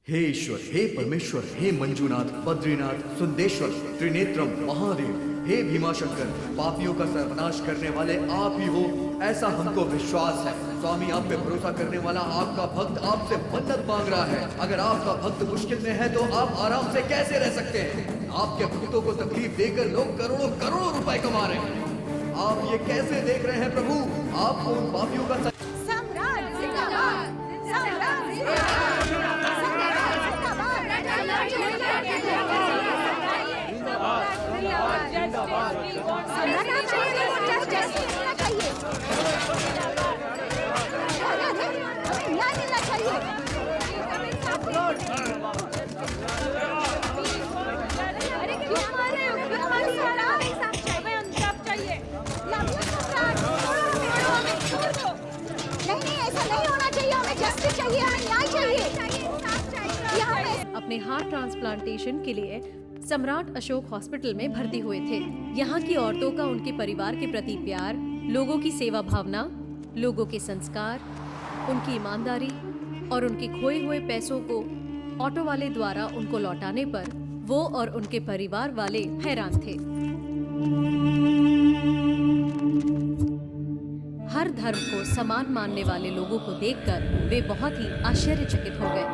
हे ईश्वर, हे परमेश्वर, हे मंजूनाथ, बद्रीनाथ, सुंदेश्वर, त्रिनेत्रम, महादेव, हे भीमाशंकर, पापियों का सर्वनाश करने वाले आप ही हो, ऐसा हमको विश्वास है। स्वामी, आप पे भरोसा करने वाला आपका भक्त आपसे मन्नत मांग रहा है। अगर आपका भक्त मुश्किल में है तो आप आराम से कैसे रह सकते हैं? आपके भक्तों को तकलीफ देकर लोग करोड़ों करोड़ों रुपए कमा रहे हैं। आप ये कैसे देख रहे हैं प्रभु? आपको उन पापियों का सम्राट जिंदाबाद, सम्राट अपने हार्ट ट्रांसप्लांटेशन के लिए सम्राट अशोक हॉस्पिटल में भर्ती हुए थे। यहाँ की औरतों का उनके परिवार के प्रति प्यार, लोगों की सेवा भावना, लोगों के संस्कार, उनकी ईमानदारी और उनके खोए हुए पैसों को ऑटो वाले द्वारा उनको लौटाने पर वो और उनके परिवार वाले हैरान थे। हर धर्म को समान मानने वाले लोगों को देखकर वे बहुत ही आश्चर्यचकित हो गए।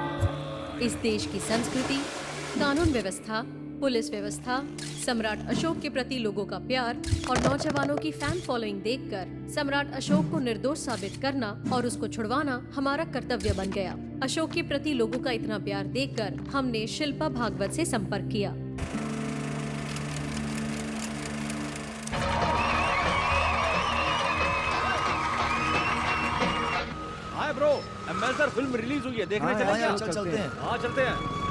इस देश की संस्कृति, कानून व्यवस्था, पुलिस व्यवस्था, सम्राट अशोक के प्रति लोगों का प्यार और नौजवानों की फैन फॉलोइंग देखकर सम्राट अशोक को निर्दोष साबित करना और उसको छुड़वाना हमारा कर्तव्य बन गया। अशोक के प्रति लोगों का इतना प्यार देखकर हमने शिल्पा भागवत से संपर्क किया। Hi bro, ambassador film release हुई है, देखने चलें क्या? चलते हैं। हाँ चलते हैं।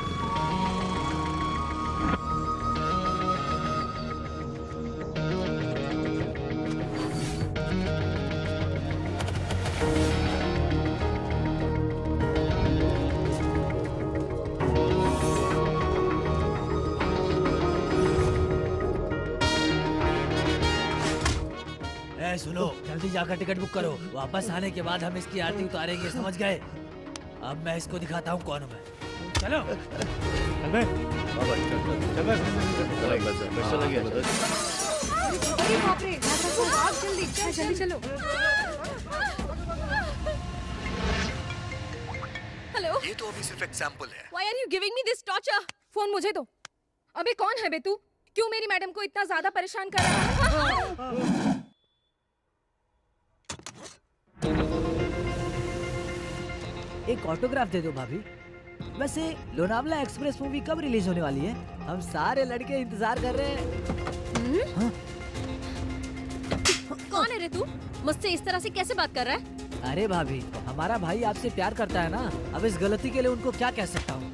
सुनो, जल्दी जाकर टिकट बुक करो। वापस आने के बाद हम इसकी आरती उतारेंगे, समझ गए? अब मैं इसको दिखाता हूँ कौन हूँ मैं। चलो अरे बाप रे, भाग जल्दी, जल्दी चलो। हेलो, ये तो अभी सिर्फ एक सैंपल है। Why are you giving me this torture? Phone मुझे दो। अबे कौन है बे तू? क्यों मेरी मैडम को इतना ज्यादा परेशान कर रहा है? एक ऑटोग्राफ दे दो भाभी। वैसे लोनावला एक्सप्रेस मूवी कब रिलीज होने वाली है? हम सारे लड़के इंतजार कर रहे हैं। हाँ? कौन है रे तू? मुझसे इस तरह से कैसे बात कर रहा है? अरे भाभी, हमारा भाई आपसे प्यार करता है ना। अब इस गलती के लिए उनको क्या कह सकता हूँ?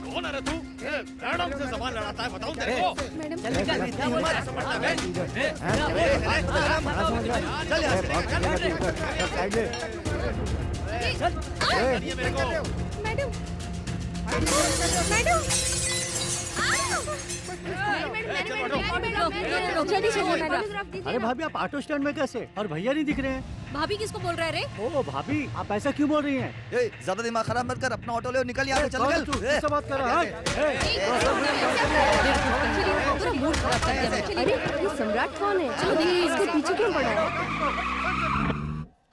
कौन है रे तू? मैडम से जबान लड़ाता है, बताऊं तेरे को? मैडम चल निकल, क्या बोल रहा है? ऐसा पड़ता है? चल यहाँ से। ये मेरे को। मैडम मैडम जल्दी चलो मैडम। अरे भाभी, आप ऑटो स्टैंड में कैसे? और भैया नहीं दिख रहे हैं। भाभी किसको बोल रहा है रे? ओ भाभी, आप ऐसा क्यों बोल रही हैं? ज्यादा दिमाग खराब मत कर, अपना ऑटो ले और निकल यहाँ से। चल निकल। किससे बात कर रहा है? पूरा मूड खराब कर दिया। अरे ये सम्राट कौन है? चलो देखिए इसके पीछे क्यों पड़ा है?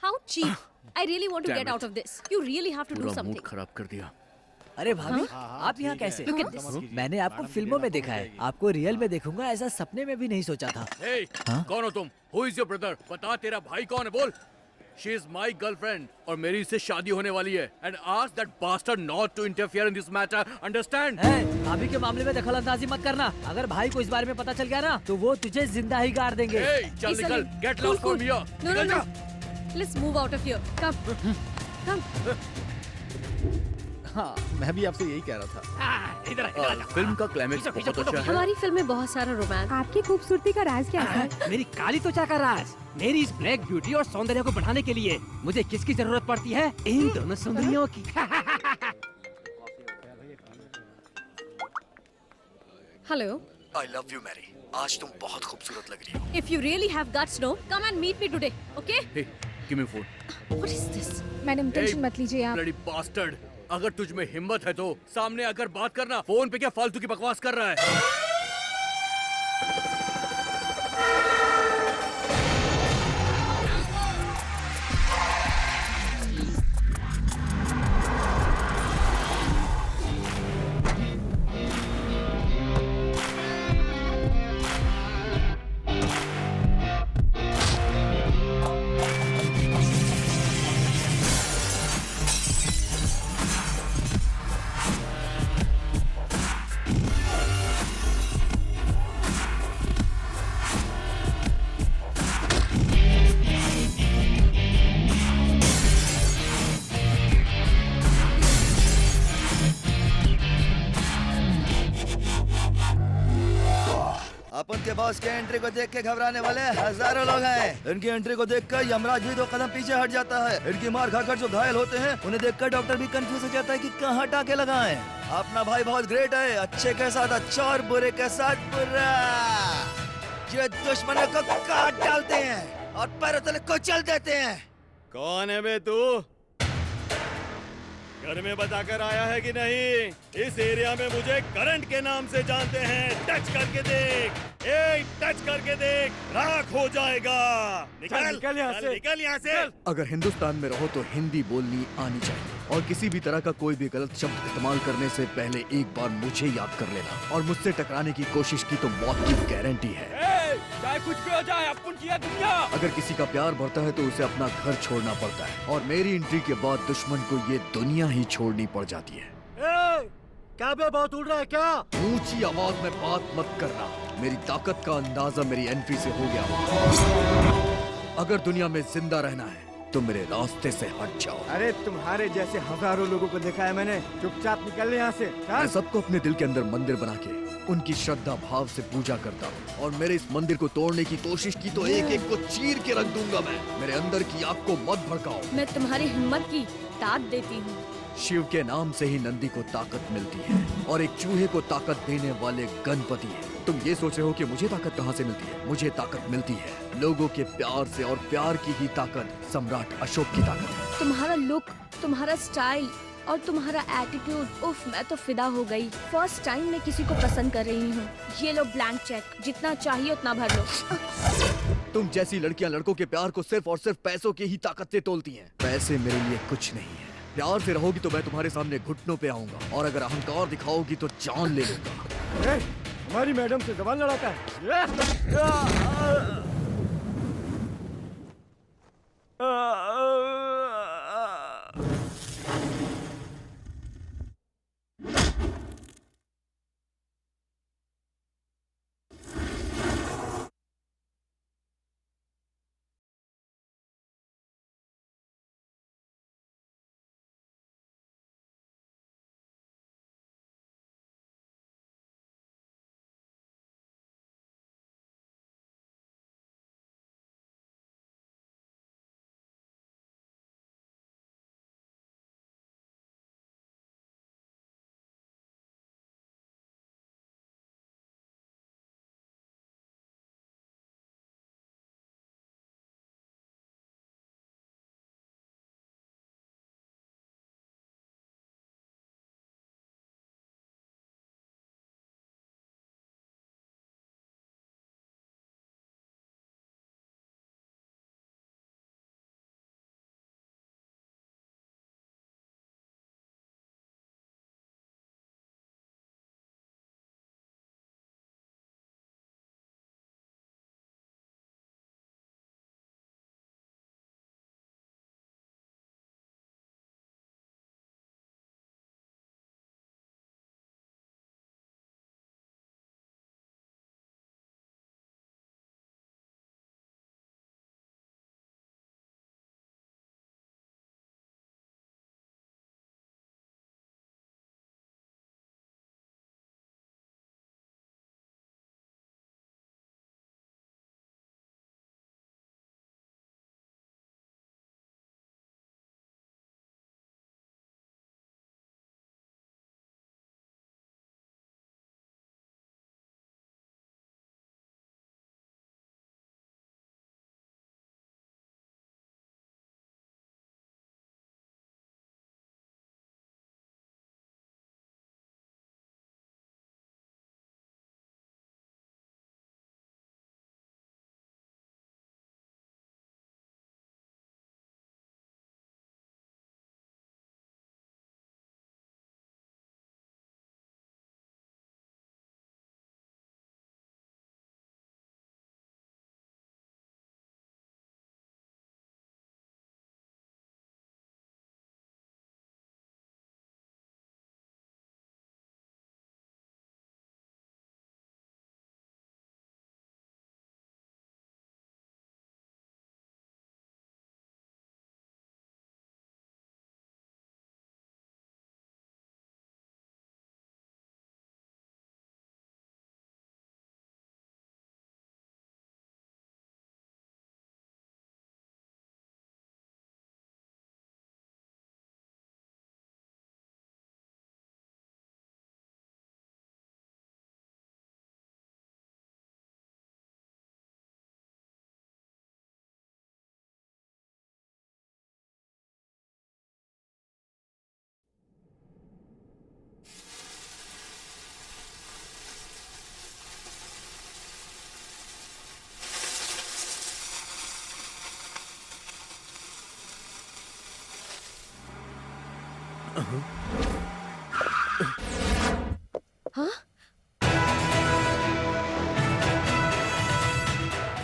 How cheap! I really want to get out of this. You really have to do something. खराब कर दिया। अरे भाभी, आप यहाँ कैसे? मैंने आपको फिल्मों में देखा है, आपको रियल में देखूंगा ऐसा सपने में भी नहीं सोचा था। कौन हो तुम? Who is your brother? बता, तेरा भाई कौन है? बोल। She is my girlfriend और मेरी इससे शादी होने वाली है। And ask that bastard not to interfere in this matter. Understand? भाभी के मामले में दखल अंदाजी मत करना। अगर भाई को इस बारे में पता चल गया ना, तो वो तुझे जिंदा ही गाड़ देंगे। चल निकल। Get lost from here. No. Let's move out of here. Come. हाँ, मैं भी आपसे यही कह रहा था। फिल्म का क्लाइमेक्स बहुत अच्छा है। हमारी फिल्म में बहुत सारा रोमांस। आपकी खूबसूरती का राज क्या है? मेरी काली त्वचा का राज, मेरी इस ब्लैक ब्यूटी और सौंदर्य को बढ़ाने के लिए मुझे किसकी जरूरत पड़ती है? इन दोनों सुंदरियों की। Hello. I love you, Mary. आज तुम बहुत खूबसूरत लग रही हो। If you really have guts, no, come and meet me today, okay? Hey, give me phone. What is this? Madam tension मत लीजिए आप। Bloody bastard. अगर तुझ में हिम्मत है तो सामने आकर बात करना, फोन पे क्या फालतू की बकवास कर रहा है? अपन के बॉस के एंट्री को देख के घबराने वाले हजारों लोग हैं। इनकी एंट्री को देखकर यमराज भी 2 कदम पीछे हट जाता है। इनकी मार खाकर जो घायल होते हैं उन्हें देखकर डॉक्टर भी कंफ्यूज हो जाता है कि कहाँ टाके लगाएं। अपना भाई बहुत ग्रेट है, अच्छे के साथ अच्छा और बुरे के साथ बुरा। ये दुश्मनों को काट डालते हैं और पैरों तले कुचल देते हैं। कौन है बे तू? घर में बताकर आया है कि नहीं? इस एरिया में मुझे करंट के नाम से जानते हैं। टच करके देख, टच करके देख, राख हो जाएगा। निकल यहाँ से, निकल यहाँ से। अगर हिंदुस्तान में रहो तो हिंदी बोलनी आनी चाहिए और किसी भी तरह का कोई भी गलत शब्द इस्तेमाल करने से पहले एक बार मुझे याद कर लेना। और मुझसे टकराने की कोशिश की तो मौत की गारंटी है। चाहे कुछ भी हो जाए, अपन किया दुनिया। अगर किसी का प्यार बढ़ता है तो उसे अपना घर छोड़ना पड़ता है और मेरी एंट्री के बाद दुश्मन को ये दुनिया ही छोड़नी पड़ जाती है। क्या बे, बहुत उड़ रहा है क्या? ऊंची आवाज में बात मत करना। मेरी ताकत का अंदाजा मेरी एंट्री से हो गया। अगर दुनिया में जिंदा रहना है तो मेरे रास्ते से हट जाओ। अरे तुम्हारे जैसे हजारों लोगों को देखा है मैंने। चुपचाप निकल यहाँ से। मैं सबको अपने दिल के अंदर मंदिर बना के उनकी श्रद्धा भाव से पूजा करता हूँ और मेरे इस मंदिर को तोड़ने की कोशिश की तो एक एक को चीर के रख दूंगा मैं। मेरे अंदर की आग को मत भड़काओ। मैं तुम्हारी हिम्मत की दाद देती हूँ। शिव के नाम से ही नंदी को ताकत मिलती है और एक चूहे को ताकत देने वाले गणपति है। तुम ये सोच रहे हो कि मुझे ताकत कहाँ से मिलती है? मुझे ताकत मिलती है लोगों के प्यार से और प्यार की ही ताकत सम्राट अशोक की ताकत है। तुम्हारा लुक, तुम्हारा स्टाइल और तुम्हारा एटीट्यूड, उफ, मैं तो फिदा हो गई। फर्स्ट टाइम मैं किसी को पसंद कर रही हूँ। ये लो ब्लैंक चेक, जितना चाहिए उतना भर लो। तुम जैसी लड़कियां लड़कों के प्यार को सिर्फ और सिर्फ पैसों की ही ताकत से तोलती हैं। पैसे मेरे लिए कुछ नहीं है। प्यार से रहोगी तो मैं तुम्हारे सामने घुटनों पे आऊंगा और अगर अहंकार दिखाओगी तो जान ले लूंगा। हमारी मैडम से जबान लड़ाता है।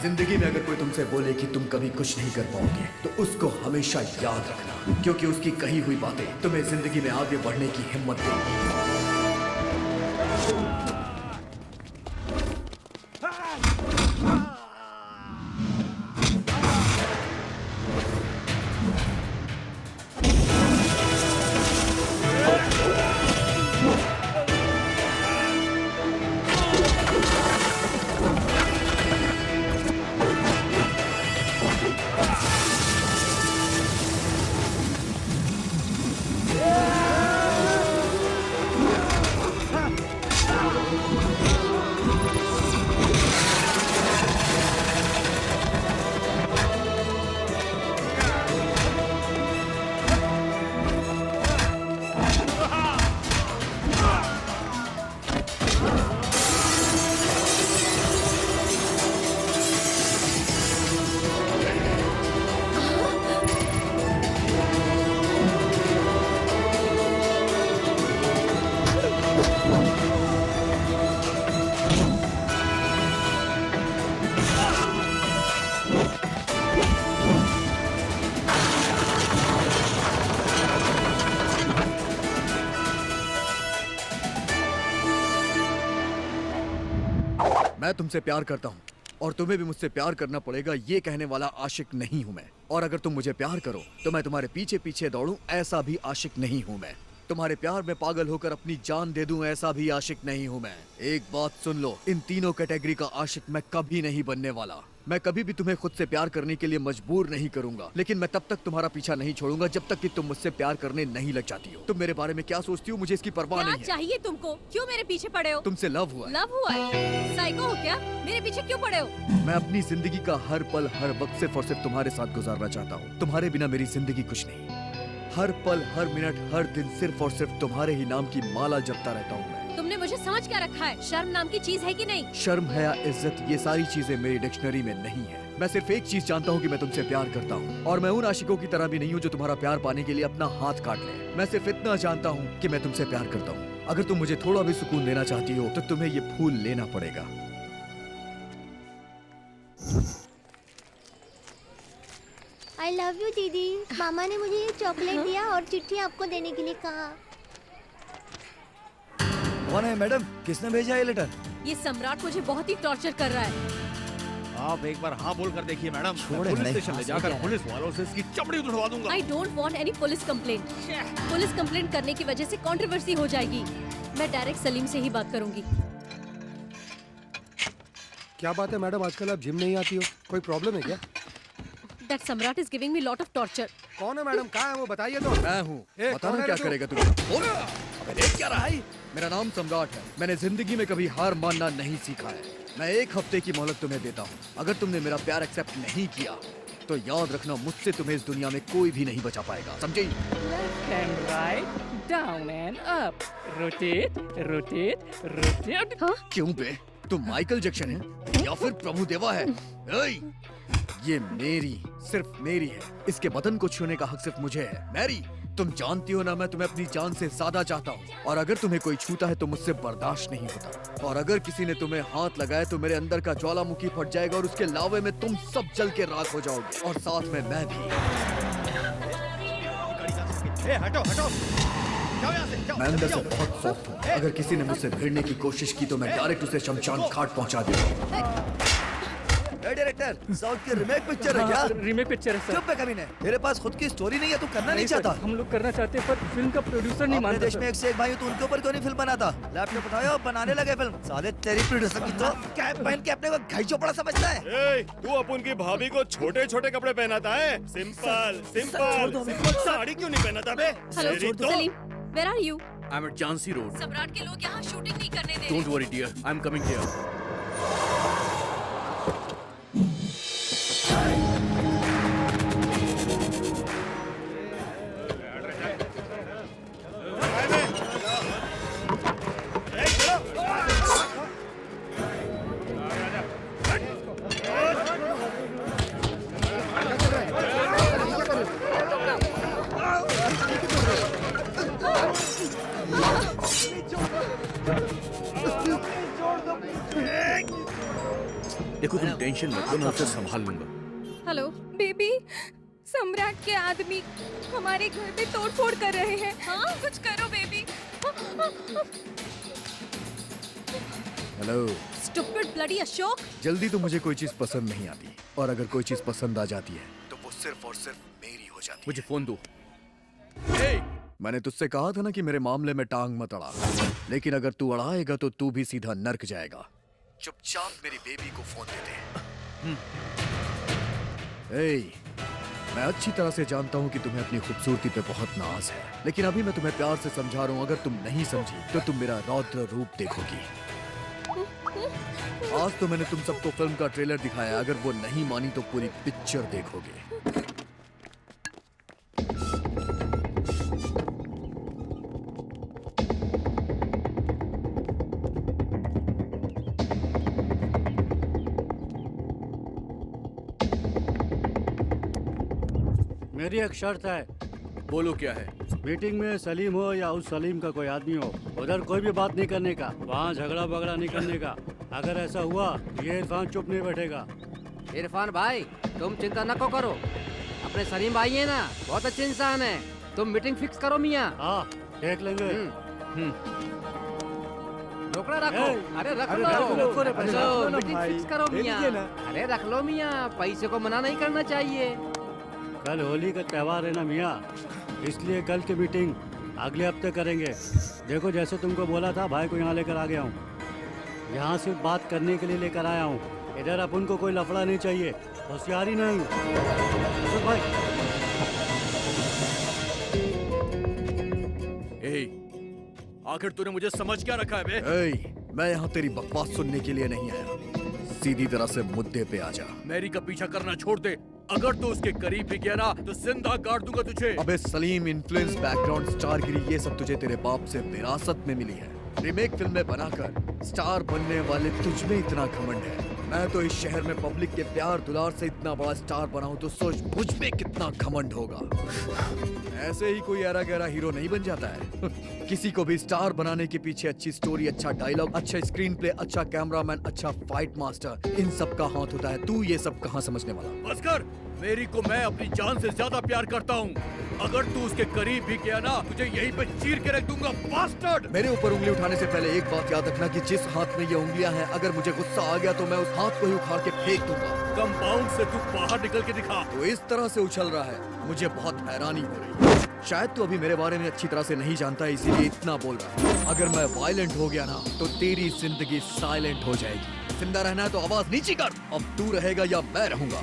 जिंदगी में अगर कोई तुमसे बोले कि तुम कभी कुछ नहीं कर पाओगे तो उसको हमेशा याद रखना, क्योंकि उसकी कही हुई बातें तुम्हें जिंदगी में आगे बढ़ने की हिम्मत देंगी। मैं तुमसे प्यार करता हूँ और तुम्हें भी मुझसे प्यार करना पड़ेगा, ये कहने वाला आशिक नहीं हूँ मैं। और अगर तुम मुझे प्यार करो तो मैं तुम्हारे पीछे पीछे दौड़ूं, ऐसा भी आशिक नहीं हूँ मैं। तुम्हारे प्यार में पागल होकर अपनी जान दे दूं, ऐसा भी आशिक नहीं हूँ मैं। एक बात सुन लो, इन तीनों कैटेगरी का आशिक मैं कभी नहीं बनने वाला। मैं कभी भी तुम्हें खुद से प्यार करने के लिए मजबूर नहीं करूंगा, लेकिन मैं तब तक तुम्हारा पीछा नहीं छोड़ूंगा जब तक कि तुम मुझसे प्यार करने नहीं लग जाती हो। तुम मेरे बारे में क्या सोचती हो, मुझे इसकी परवाह क्या नहीं है। चाहिए तुमको? क्यों मेरे पीछे पड़े हो? तुमसे लव हुआ है। लव हुआ है? साइको हो क्या? मेरे पीछे क्यों पड़े हो? मैं अपनी जिंदगी का हर पल हर वक्त सिर्फ और सिर्फ तुम्हारे साथ गुजारना चाहता हूँ। तुम्हारे बिना मेरी जिंदगी कुछ नहीं। हर पल हर मिनट हर दिन सिर्फ और सिर्फ तुम्हारे ही नाम की माला जपता रहता हूँ मैं। तुमने मुझे समझ क्या रखा है? शर्म नाम की चीज है कि नहीं? शर्म है या इज्जत, ये सारी चीजें मेरी डिक्शनरी में नहीं है। मैं सिर्फ एक चीज जानता हूँ कि मैं तुमसे प्यार करता हूँ, और मैं उन आशिकों की तरह भी नहीं हूँ जो तुम्हारा प्यार पाने के लिए अपना हाथ काट ले। मैं सिर्फ इतना जानता हूँ कि मैं तुमसे प्यार करता हूँ। अगर तुम मुझे थोड़ा भी सुकून देना चाहती हो तो तुम्हें ये फूल लेना पड़ेगा। I love you दीदी। मामा ने मुझे ये चॉकलेट दिया और चिट्ठी आपको देने के लिए कहा। कौन है मैडम? किसने भेजा ये लेटर? ये सम्राट मुझे बहुत ही टॉर्चर कर रहा है। आप एक बार हाँ बोल कर देखिए मैडम। छोड़े पुलिस नहीं। स्टेशन ले जाकर पुलिस वालों से इसकी चमड़ी उड़वा दूंगा। I don't want any police complaint. Police complaint करने की वजह से कंट्रोवर्सी हो जाएगी। मैं डायरेक्ट सलीम से ही बात करूंगी। क्या बात है मैडम, आजकल आप जिम नहीं आती हो, कोई प्रॉब्लम है क्या? That सम्राट is giving me lot of torture. कौन है मैडम, कहाँ है वो, बताइए तो। मैं हूँ, ए, पता कौन नहीं है क्या तू? करेगा तुम्हें। बोलो, अबे देख क्या रहा है? मेरा नाम सम्राट है। मैंने जिंदगी में कभी हार मानना नहीं सीखा है। मैं एक हफ्ते की मोहलत तुम्हें देता हूँ। अगर तुमने मेरा प्यार एक्सेप्ट नहीं किया तो याद रखना, मुझसे तुम्हें इस दुनिया में कोई भी नहीं बचा पाएगा, समझी? Left and right, down and up. Rotate, rotate, rotate. क्यों बे? तुम माइकल जैक्सन है या फिर प्रभु देवा है? ऐ, ये मेरी, सिर्फ मेरी है। इसके बदन को छूने का हक सिर्फ मुझे है। मैरी, तुम जानती हो ना, मैं तुम्हें अपनी जान से ज्यादा चाहता हूँ, और अगर तुम्हें कोई छूता है तो मुझसे बर्दाश्त नहीं होता। और अगर किसी ने तुम्हें हाथ लगाया तो मेरे अंदर का ज्वालामुखी फट जाएगा और उसके लावे में तुम सब जल के राख हो जाओगे, और साथ में मैं भी। हटो हटो, मैं अंदर से बहुत सॉफ्ट हूँ। अगर किसी ने मुझसे भिड़ने की कोशिश की तो मैं डायरेक्ट उसे शमशान घाट पहुँचा दूंगा। डायरेक्टर, साउथ की रीमेक पिक्चर है क्या? रीमेक पिक्चर है सर। चुप है कमीने, तेरे पास खुद की स्टोरी नहीं है, तू करना नहीं चाहता? हम लोग करना चाहते हैं पर फिल्म का प्रोड्यूसर नहीं अपने मानता देश में एक से एक भाई हो, तो उनके ऊपर क्यों नहीं फिल्म बनाता? लैपटॉप उठाया और बनाने लगे फिल्म। साले तेरी प्रोड्यूसर की तो कैप पहन के अपने को घाई चोपड़ा समझता है। ए, तू अपन की भाभी को छोटे छोटे कपड़े पहनाता है? सिंपल सिंपल सिंपल साड़ी क्यों नहीं पहनाता बे? हेलो तेरी तो- Salim, where are you? I'm at Jhansi Road. सम्राट के लोग यहाँ शूटिंग नहीं करने दे Don't रहे। worry, dear. I'm coming here. देखो तुम टेंशन मत लो, मैं उसे संभाल लूंगा। हेलो बेबी, सम्राट के आदमी हमारे घर पे तोड़फोड़ कर रहे हैं। हाँ, कुछ करो baby. Hello. Stupid bloody Ashok. जल्दी तो मुझे कोई चीज पसंद नहीं आती, और अगर कोई चीज पसंद आ जाती है तो वो सिर्फ और सिर्फ मेरी हो जाती है। मुझे फोन दो। मैंने तुझसे कहा था ना कि मेरे मामले में टांग मत अड़ा, लेकिन अगर तू अड़ाएगा तो तू भी सीधा नर्क जाएगा। चुपचाप मेरी बेबी को फोन दे दे। मैं अच्छी तरह से जानता हूँ कि तुम्हें अपनी खूबसूरती पे बहुत नाज है, लेकिन अभी मैं तुम्हें प्यार से समझा रहा हूँ। अगर तुम नहीं समझी तो तुम मेरा रौद्र रूप देखोगी। आज तो मैंने तुम सबको फिल्म का ट्रेलर दिखाया, अगर वो नहीं मानी तो पूरी पिक्चर देखोगे। मेरी एक शर्त है। बोलो क्या है? मीटिंग में सलीम हो या उस सलीम का कोई आदमी हो, उधर कोई भी बात नहीं करने का, वहाँ झगड़ा बगड़ा नहीं करने का। अगर ऐसा हुआ ये इरफान चुप नहीं बैठेगा। इरफान भाई तुम चिंता न करो, अपने सलीम भाई है ना, बहुत अच्छे इंसान है। तुम मीटिंग फिक्स करो मियाँ। हाँ देख लेंगे। रोकड़ा रखो। अरे रख लो, मीटिंग फिक्स करो मियाँ। अरे रख लो मियाँ, पैसे को मना नहीं करना चाहिए। कल होली का त्योहार है ना मियाँ, इसलिए कल की मीटिंग अगले हफ्ते करेंगे। देखो जैसे तुमको बोला था, भाई को यहाँ लेकर आ गया हूँ। यहाँ सिर्फ बात करने के लिए लेकर आया हूँ। इधर अपन को कोई लफड़ा नहीं चाहिए, होशियारी नहीं। भाई आखिर तूने मुझे समझ क्या रखा है बे? मैं यहाँ तेरी बकवास सुनने के लिए नहीं आया, सीधी तरह से मुद्दे पे आ जा। मैरी का पीछा करना छोड़ दे। अगर तू उसके करीब भी गया ना तो जिंदा गाड़ दूंगा तुझे। अबे सलीम, इन्फ्लुएंस, बैकग्राउंड, स्टारगिरी, ये सब तुझे तेरे बाप से विरासत में मिली है। रीमेक फिल्में बनाकर स्टार बनने वाले तुझ में इतना घमंड है। मैं तो इस शहर में पब्लिक के प्यार दुलार से इतना बड़ा स्टार बना हूं, तो सोच मुझ में कितना घमंड होगा। ऐसे ही कोई ऐरा गहरा हीरो नहीं बन जाता है। किसी को भी स्टार बनाने के पीछे अच्छी स्टोरी, अच्छा डायलॉग, अच्छा स्क्रीन प्ले, अच्छा कैमरामैन, अच्छा फाइट मास्टर, इन सब का हाथ होता है। तू ये सब कहाँ समझने वाला? बस कर। मेरी को मैं अपनी जान से ज्यादा प्यार करता हूँ। अगर तू उसके करीब भी गया ना, तुझे यहीं पे चीर के रख दूंगा, बास्टर्ड। मेरे ऊपर उंगली उठाने से पहले एक बात याद रखना कि जिस हाथ में ये उंगलियां हैं, अगर मुझे गुस्सा आ गया तो मैं उस हाथ को ही उखाड़ के फेंक दूंगा। कंपाउंड से तू बाहर निकल के दिखा। तो इस तरह से उछल रहा है, मुझे बहुत हैरानी हो रही है। शायद तू अभी मेरे बारे में अच्छी तरह से नहीं जानता है, इसीलिए इतना बोल रहा है। अगर मैं वायलेंट हो गया ना तो तेरी जिंदगी साइलेंट हो जाएगी। जिंदा रहना है तो आवाज नीचे कर। अब तू रहेगा या मैं रहूंगा?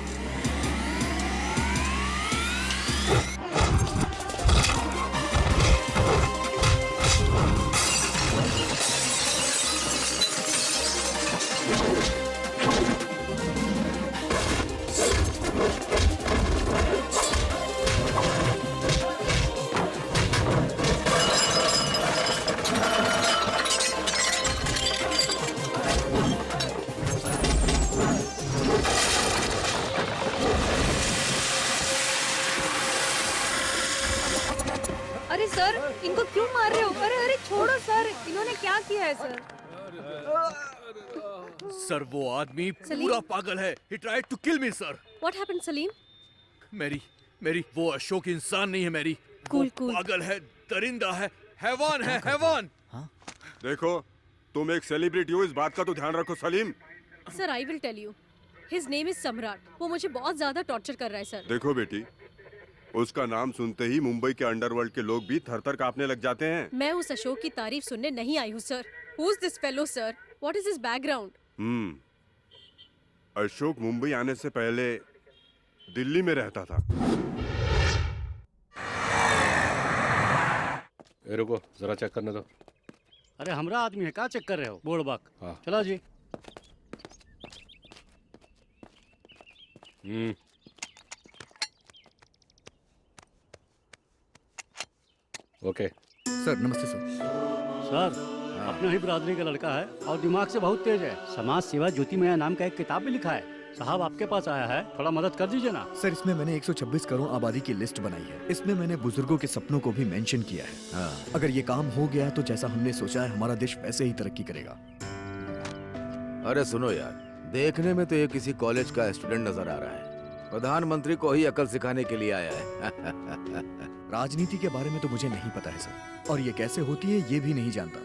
अरे सर, इनको क्यों मार रहे हो? अरे अरे छोड़ो सर, इन्होंने क्या किया है सर? सर वो आदमी पूरा पागल है। He tried to kill me, sir. What happened, Salim? मेरी वो अशोक इंसान नहीं है मेरी। Cool. पागल है, दरिंदा है, हैवान है, हैवान। देखो तुम एक सेलिब्रिटी हो, इस बात का तो ध्यान रखो Salim. Sir I will tell you, his name is Samrat. वो मुझे बहुत ज्यादा टॉर्चर कर रहा है सर। देखो बेटी, उसका नाम सुनते ही मुंबई के अंडरवर्ल्ड के लोग भी थर-थर कांपने लग जाते हैं। मैं उस अशोक की तारीफ सुनने नहीं आई हूँ sir. Who is this fellow, sir? What is his background? Ashok Mumbai आने से पहले दिल्ली में रहता था। रुको जरा चेक करने दो। अरे हमरा आदमी है, क्या चेक कर रहे हो? बोर्ड बाक। हाँ। चला जी। Okay sir. नमस्ते सर। अपने ही बरादरी का लड़का है और दिमाग से बहुत तेज है। समाज सेवा ज्योतिमया नाम का एक किताब भी लिखा है। साहब आपके पास आया है, थोड़ा मदद कर दीजिए ना। सर इसमें मैंने 126 करोड़ आबादी की लिस्ट बनाई है। इसमें मैंने बुजुर्गों के सपनों को भी मेंशन किया है। अगर ये काम हो गया तो जैसा हमने सोचा है, हमारा देश वैसे ही तरक्की करेगा। अरे सुनो यार, देखने में तो ये किसी कॉलेज का स्टूडेंट नजर आ रहा है। प्रधानमंत्री को ही अकल सिखाने के लिए आया है। राजनीति के बारे में तो मुझे नहीं पता है सर, और ये कैसे होती है ये भी नहीं जानता,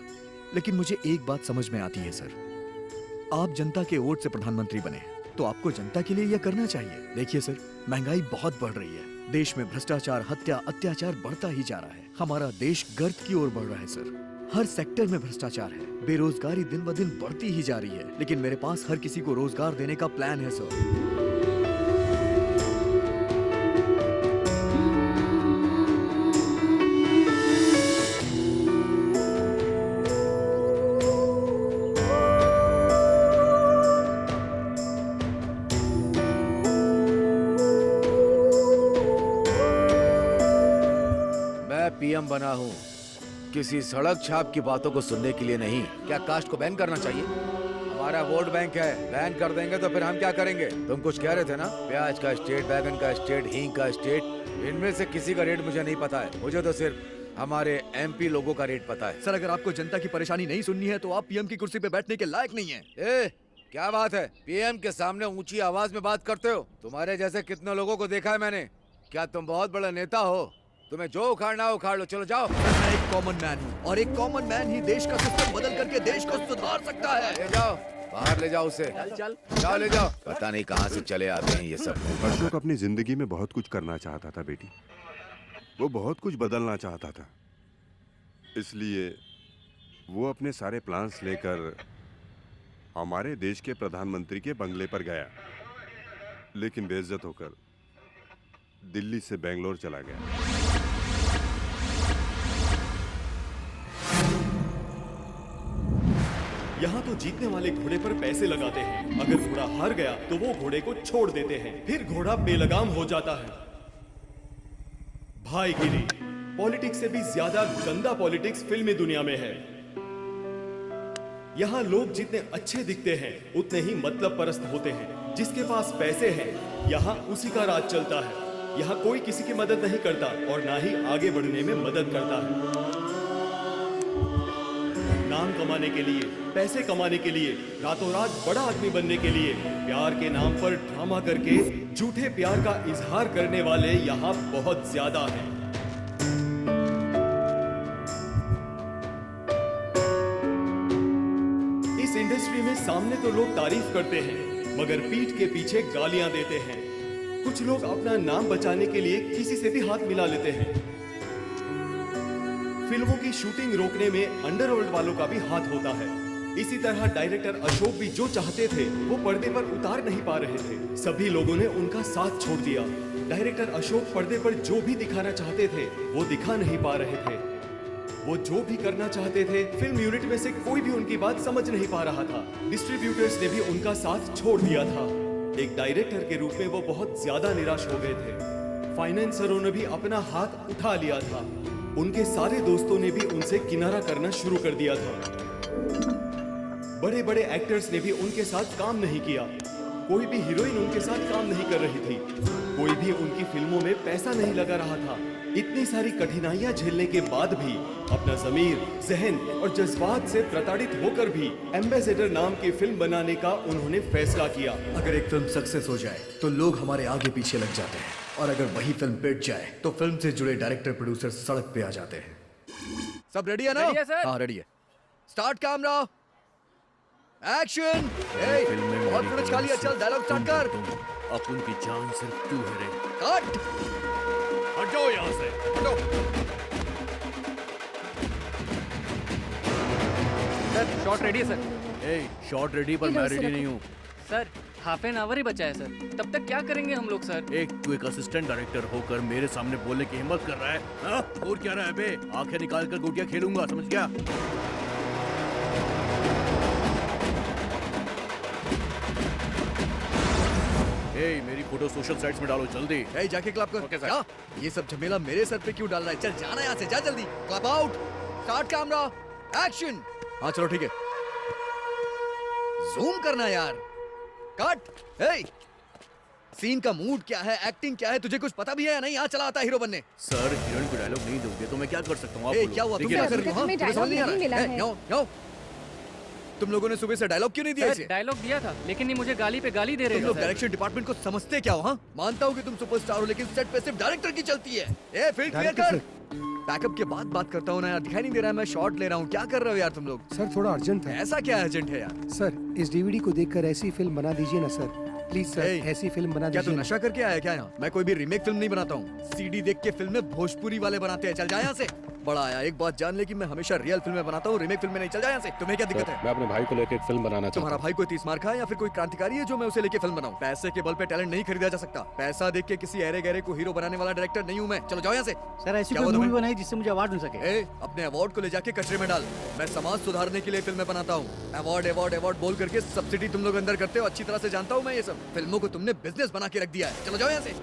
लेकिन मुझे एक बात समझ में आती है सर, आप जनता के वोट से प्रधानमंत्री बने तो आपको जनता के लिए यह करना चाहिए। देखिए सर, महंगाई बहुत बढ़ रही है, देश में भ्रष्टाचार, हत्या, अत्याचार बढ़ता ही जा रहा है, हमारा देश गर्त की ओर बढ़ रहा है सर, हर सेक्टर में भ्रष्टाचार है, बेरोजगारी दिन ब दिन बढ़ती ही जा रही है, लेकिन मेरे पास हर किसी को रोजगार देने का प्लान है सर। पीएम बना हूँ, किसी सड़क छाप की बातों को सुनने के लिए नहीं। क्या कास्ट को बैन करना चाहिए? हमारा वोट बैंक है, बैन कर देंगे तो फिर हम क्या करेंगे? तुम कुछ कह रहे थे ना, प्याज का स्टेट, बैगन का स्टेट, हींग का स्टेट, इनमें से किसी का रेट मुझे नहीं पता है, मुझे तो सिर्फ हमारे एमपी लोगों का रेट पता है। सर, अगर आपको जनता की परेशानी नहीं सुननी है तो आप पीएम की कुर्सी पे बैठने के लायक नहीं है। ए, क्या बात है? पीएम के सामने ऊंची आवाज में बात करते हो? तुम्हारे जैसे कितने लोगों को देखा है मैंने। क्या तुम बहुत बड़ा नेता हो? तुम्हें जो उखाड़ना है उखाड़ लो, चलो जाओ। मैं एक कॉमन मैन हूँ, और एक कॉमन मैन ही देश का सिस्टम बदल करके देश को सुधार सकता है। ले जाओ, बाहर ले जाओ उसे। चल जाओ, ले जाओ। पता नहीं कहाँ से चले आते हैं ये सब। अशोक अपनी जिंदगी में बहुत कुछ करना चाहता था बेटी, वो बहुत कुछ बदलना चाहता था, इसलिए वो अपने सारे प्लान्स लेकर हमारे देश के प्रधानमंत्री के बंगले पर गया, लेकिन बेइज्जत होकर दिल्ली से बेंगलोर चला गया। यहाँ तो जीतने वाले घोड़े पर पैसे लगाते हैं, अगर घोड़ा हार गया तो वो घोड़े को छोड़ देते हैं, फिर घोड़ा बेलगाम हो जाता है। भाईगिरी, पॉलिटिक्स से भी ज्यादा गंदा पॉलिटिक्स फिल्मी दुनिया में है। यहाँ लोग जितने अच्छे दिखते हैं उतने ही मतलब परस्त होते हैं। जिसके पास पैसे हैं यहाँ उसी का राज चलता है। यहाँ कोई किसी की मदद नहीं करता और ना ही आगे बढ़ने में मदद करता है। नाम कमाने के लिए, पैसे कमाने के लिए, रातों रात बड़ा आदमी बनने के लिए, प्यार के नाम पर ड्रामा करके झूठे प्यार का इजहार करने वाले यहाँ बहुत ज्यादा हैं। इस इंडस्ट्री में सामने तो लोग तारीफ करते हैं, मगर पीठ के पीछे गालियां देते हैं। कुछ लोग अपना नाम बचाने के लिए किसी से भी हाथ मिला लेते हैं। फिल्मों की शूटिंग रोकने में अंडरवर्ल्ड वालों का भी हाथ होता है। इसी तरह डायरेक्टर अशोक भी जो चाहते थे वो पर्दे पर उतार नहीं पा रहे थे। सभी लोगों ने उनका साथ छोड़ दिया। डायरेक्टर अशोक पर्दे पर जो भी दिखाना चाहते थे वो दिखा नहीं पा रहे थे। वो जो भी करना चाहते थे फिल्म यूनिट में से कोई भी उनकी बात समझ नहीं पा रहा था। डिस्ट्रीब्यूटर्स ने भी उनका साथ छोड़ दिया था। एक डायरेक्टर के रूप में वो बहुत ज्यादा निराश हो गए थे। फाइनेंसरों ने भी अपना हाथ उठा लिया था। उनके सारे दोस्तों ने भी उनसे किनारा करना शुरू कर दिया था। बड़े बड़े एक्टर्स ने भी उनके साथ काम नहीं किया। कोई भी हीरोइन उनके साथ काम नहीं कर रही थी। कोई भी उनकी फिल्मों में पैसा नहीं लगा रहा था। इतनी सारी कठिनाइयां झेलने के बाद भी अपना ज़मीर, जहन और जज्बात से प्रताड़ित होकर भी एम्बेसडर नाम की फिल्म बनाने का उन्होंने फैसला किया। अगर एक फिल्म सक्सेस हो जाए तो लोग हमारे आगे पीछे लग जाते हैं, और अगर वही फिल्म पिट जाए तो फिल्म से जुड़े डायरेक्टर प्रोड्यूसर सड़क पे आ जाते हैं। सब रेडी है ना? रेडी है सर। हाँ रेडी है। Start camera, action. बहुत फुटेज खा लिया, चल डायलॉग स्टार्ट कर। अपन की जान सिर्फ तू है रे। कट। हटो यहाँ से, हटो। सर शॉट रेडी है सर। ए, शॉट रेडी पर मैं रेडी नहीं हूँ। सर हाफ एन आवर ही बचा है सर, तब तक क्या करेंगे हम लोग सर? तू एक असिस्टेंट डायरेक्टर होकर मेरे सामने बोलने की हिम्मत कर रहा है? हाँ? और क्या रहा है बे? आंखें निकाल कर गुटिया खेलूंगा, समझ गया? मेरी फोटो सोशल साइट्स में डालो जल्दी। जाके क्लैप कर। Okay sir. क्या? ये सब झमेला मेरे सर पे क्यों डाल रहा है? चल जाना यहाँ से, जा जल्दी। Clap out, start camera, action. हाँ चलो ठीक है। जूम करना यार। कट। सीन का मूड क्या है, एक्टिंग क्या है, तुझे कुछ पता भी है या नहीं? यहाँ चला आता हीरो बनने। सर हीरोइन को डायलॉग नहीं दोगे तो मैं क्या कर सकता हूँ? क्या हुआ? तुम क्या कर रही हो? समझ नहीं आ रहा है? तुम लोगों ने सुबह से डायलॉग क्यों नहीं दिया इसे? डायलॉग दिया था लेकिन ये मुझे गाली पे गाली दे रहे तुम थे लोग सर। डायरेक्शन डिपार्टमेंट को समझते क्या हो? हाँ, मानता हूँ कि तुम सुपरस्टार हो, लेकिन सेट पे सिर्फ डायरेक्टर की चलती है। ए फील्ड क्लियर कर। बैकअप के बाद बात करता हूँ ना यार, दिखाई नहीं दे रहा है, मैं शॉट ले रहा हूँ। क्या कर रहे हो यार तुम लोग? सर थोड़ा अर्जेंट था। ऐसा क्या अर्जेंट है यार? सर इस डीवीडी को देखकर ऐसी फिल्म बना दीजिए ना सर, प्लीज सर। ए, ऐसी फिल्म बना क्या तू दीजिए। नशा करके आया क्या यहाँ? मैं कोई भी रीमेक फिल्म नहीं बनाता हूँ। सीडी देख के फिल्में भोजपुरी वाले बनाते हैं। चल जा यहाँ से। बड़ा आया, एक बात जान ले कि मैं हमेशा रियल फिल्में बनाता हूँ, रीमेक फिल्में नहीं। चल जा यहाँ से। तुम्हें क्या दिक्कत है? मैं अपने भाई को लेकर एक फिल्म बनाना चाहता तुम्हारा भाई कोई 30 मार खा है या फिर कोई क्रांतिकारी है जो मैं उसे लेके फिल्म बनाऊं? पैसे के बल पे टैलेंट नहीं खरीदा जा सकता। पैसा देख के किसी अरे गहरे को हीरो बनाने वाला डायरेक्टर नहीं हूँ मैं। चलो जाओ यहाँ से। सर ऐसी क्या कोई हुआ मूवी तुम्हें? बनाई जिससे मुझे अवार्ड मिल सके। ए, अपने अवार्ड को ले जाके कचरे में डाल। मैं समाज सुधारने के लिए फिल्में बनाता हूँ। अवार्ड अवार्ड अवार्ड बोल करके सब्सिडी तुम लोग अंदर करते हो। अच्छी तरह से जानता हूँ मैं ये सब। फिल्मों को तुमने बिजनेस बना के रख दिया है। चलो जाओ यहाँ से।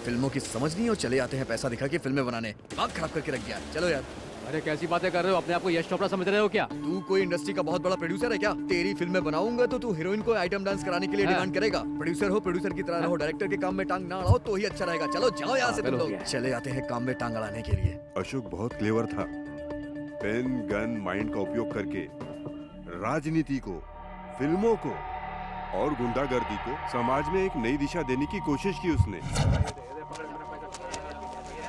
फिल्मों की समझ नहीं और चले आते हैं पैसा दिखा के फिल्में बनाने। दिमाग खराब करके रख दिया है। चलो यार। अरे कैसी बातें कर रहे हो? अपने आप को यश चोपड़ा समझ रहे हो क्या? तू कोई इंडस्ट्री का बहुत बड़ा प्रोड्यूसर है क्या? तेरी फिल्में बनाऊंगा तो तू हीरोइन को आइटम डांस कराने के लिए डिमांड करेगा। प्रोड्यूसर हो, प्रोड्यूसर की तरह रहो, डायरेक्टर के काम में टांग ना अड़ाओ तो ही अच्छा रहेगा। चलो जाओ यहाँ से तुम लोग। चले आते हैं काम में टांग अड़ाने के लिए। अशोक बहुत क्लेवर था। पेन गन माइंड का उपयोग करके राजनीति को, फिल्मों को और गुंडागर्दी को समाज में एक नई दिशा देने की कोशिश की उसने।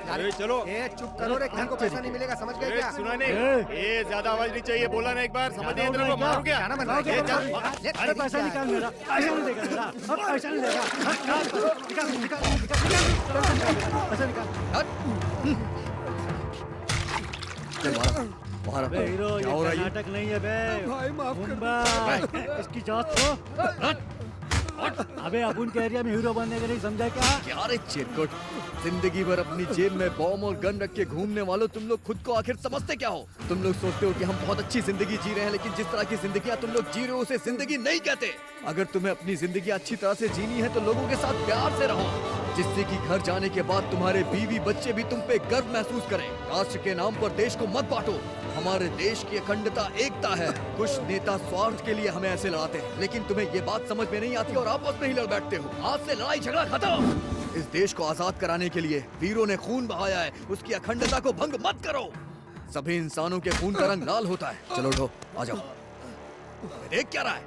अरे चलो। चुप करो रे, को पैसा नहीं मिलेगा, समझ गए क्या? सुना नहीं? ये ज्यादा आवाज नहीं चाहिए, बोला ना एक बार। समझ नहीं इधर को मारो क्या? अरे पैसा निकाल मेरा, पैसा नहीं देगा मेरा, अब पैसा नहीं देगा, निकाल पैसा निकाल। चल बाहर। बे हीरो, क्या हो रहा ये है? नाटक नहीं है बे। भाई माफ कर। मुंबई, इसकी जांच को। अबे अपुन के एरिया में हीरो बनने के नहीं समझा क्या? क्या रे चिरकुट, जिंदगी भर अपनी जेब में बॉम्ब और गन रख के घूमने वालों, तुम लोग खुद को आखिर समझते क्या हो? तुम लोग सोचते हो कि हम बहुत अच्छी जिंदगी जी रहे हैं, लेकिन जिस तरह की जिंदगी तुम लोग जी रहे हो उसे जिंदगी नहीं कहते। अगर तुम्हें अपनी जिंदगी अच्छी तरह से जीनी है तो लोगों के साथ प्यार से रहो, जिससे कि घर जाने के बाद तुम्हारे बीवी बच्चे भी तुम पे गर्व महसूस करें। राष्ट्र के नाम पर देश को मत बांटो। हमारे देश की अखंडता एकता है। कुछ नेता स्वार्थ के लिए हमें ऐसे लड़ाते हैं, लेकिन तुम्हें ये बात समझ में नहीं आती और आपस में ही लड़ बैठते हो। आज से लड़ाई झगड़ा खत्म। इस देश को आजाद कराने के लिए वीरों ने खून बहाया है, उसकी अखंडता को भंग मत करो। सभी इंसानों के खून का रंग लाल होता है। चलो उठो, आ जाओ। देख क्या रहा है?